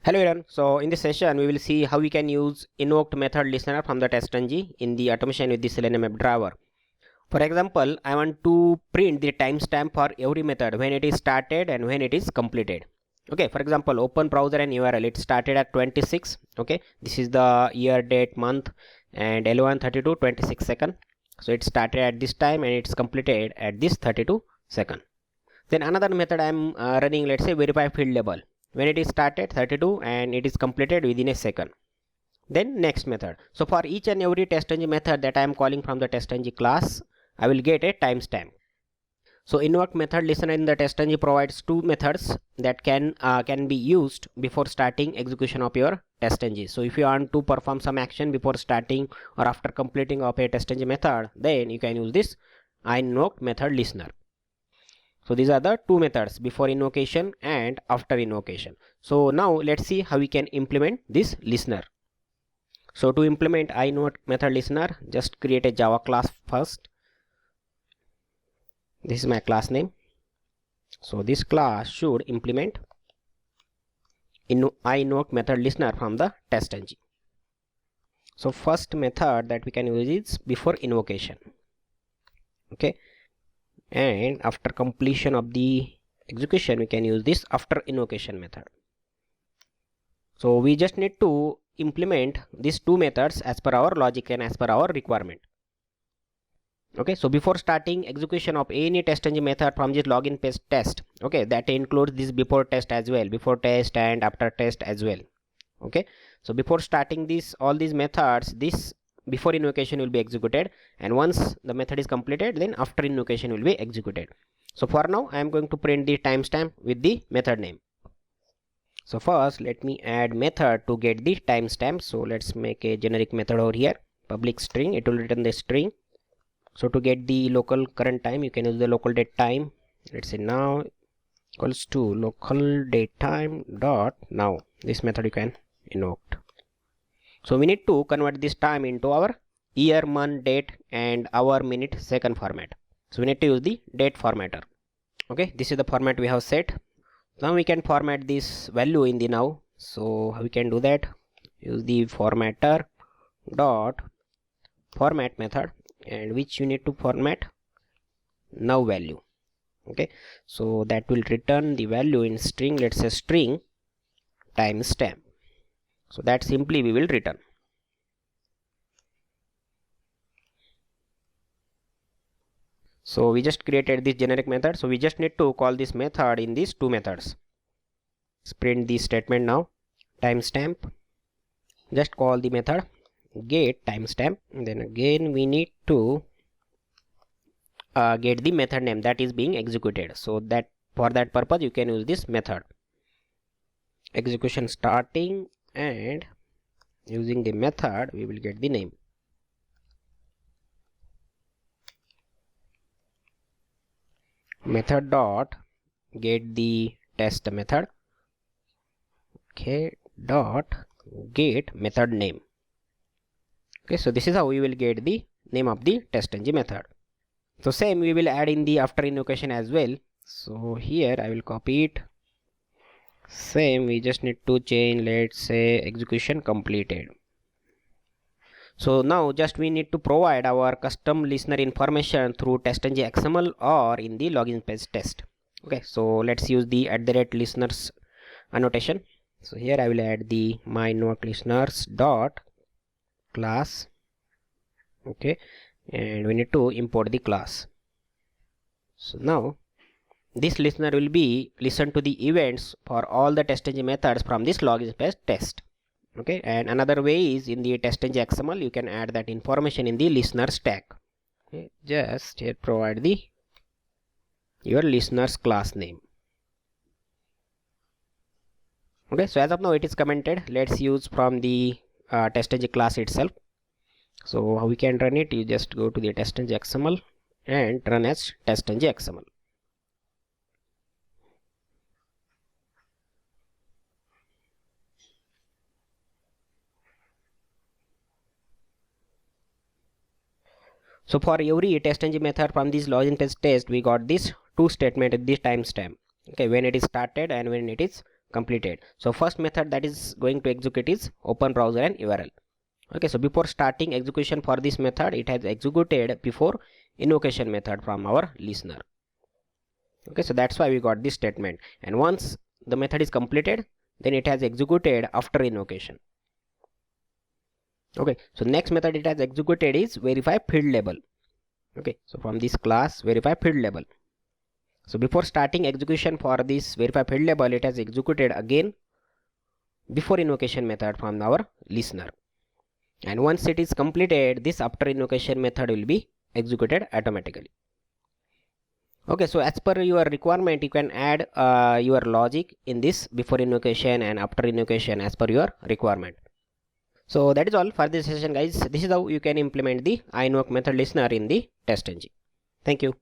Hello everyone. So in this session we will see how we can use invoked method listener from the TestNG in the automation with the Selenium WebDriver. For example, I want to print the timestamp for every method when it is started and when it is completed. Okay, for example, open browser and URL. It started at 26. Okay, this is the year, date, month, and 11:32 26 second. So it started at this time and it's completed at this 32 second. Then another method I am running, let's say verify field label. When it is started 32 and it is completed within a second. Then next method. So for each and every TestNG method that I am calling from the TestNG class, I will get a timestamp. So invoked method listener in the TestNG provides two methods that can be used before starting execution of your TestNG. So if you want to perform some action before starting or after completing of a TestNG method, then you can use this IInvokedMethodListener. method listener. So these are the two methods, before invocation and after invocation. So now let's see how we can implement this listener. So to implement IInvokedMethodListener, method listener, just create a Java class first. This is my class name. So this class should implement IInvokedMethodListener method listener from the TestNG. So first method that we can use is before invocation. Okay. And after completion of the execution we can use this after invocation method. So we just need to implement these two methods as per our logic and as per our requirement. Okay, so before starting execution of any TestNG method from this login page test, okay, that includes this before test as well, before test and after test as well. Okay, so before starting this all these methods, this before invocation will be executed, and once the method is completed, then after invocation will be executed. So for now I am going to print the timestamp with the method name. So first let me add method to get the timestamp. So let's make a generic method over here, public string. It will return the string. So to get the local current time, you can use the local date time. Let's say now equals to local date time dot now. This method you can invoke. So we need to convert this time into our year, month, date, and hour, minute, second format. So we need to use the date formatter. Okay, this is the format we have set. Now we can format this value in the now. So how we can do that? Use the formatter dot format method, and which you need to format now value. Okay, so that will return the value in string. Let's say string timestamp. So that simply we will return. So we just created this generic method. So we just need to call this method in these two methods. Let's print the statement now. Timestamp. Just call the method get timestamp. Then again we need to get the method name that is being executed. So that for that purpose you can use this method. Execution starting, and using the method we will get the name. Method dot get the test method. Okay, dot get method name. Okay, so this is how we will get the name of the TestNG method. So same we will add in the after invocation as well. So here I will copy it. Same, we just need to change, let's say execution completed. So now just we need to provide our custom listener information through TestNG XML or in the login page test. Okay, so let's use the @listeners annotation. So here I will add the IInvokedListeners dot class. Okay, and we need to import the class. So now this listener will be listen to the events for all the TestNG methods from this login page test. Okay, and another way is in the TestNG XML you can add that information in the listener tag. Okay, just here provide the your listeners class name. Okay, so as of now it is commented. Let's use from the TestNG class itself. So how we can run it? You just go to the TestNG XML and run as TestNG XML. So for every TestNG method from this login page test, we got this two statement at this timestamp. Okay, when it is started and when it is completed. So first method that is going to execute is open browser and URL. Okay, so before starting execution for this method, it has executed before invocation method from our listener. Okay, so that's why we got this statement, and once the method is completed, then it has executed after invocation. Okay, so next method it has executed is verify field label. Okay, so from this class verify field label. So before starting execution for this verify field label, it has executed again before invocation method from our listener, and once it is completed, this after invocation method will be executed automatically. Okay, so as per your requirement, you can add your logic in this before invocation and after invocation as per your requirement. So that is all for this session, guys. This is how you can implement the IInvoke method listener in the TestNG. Thank you.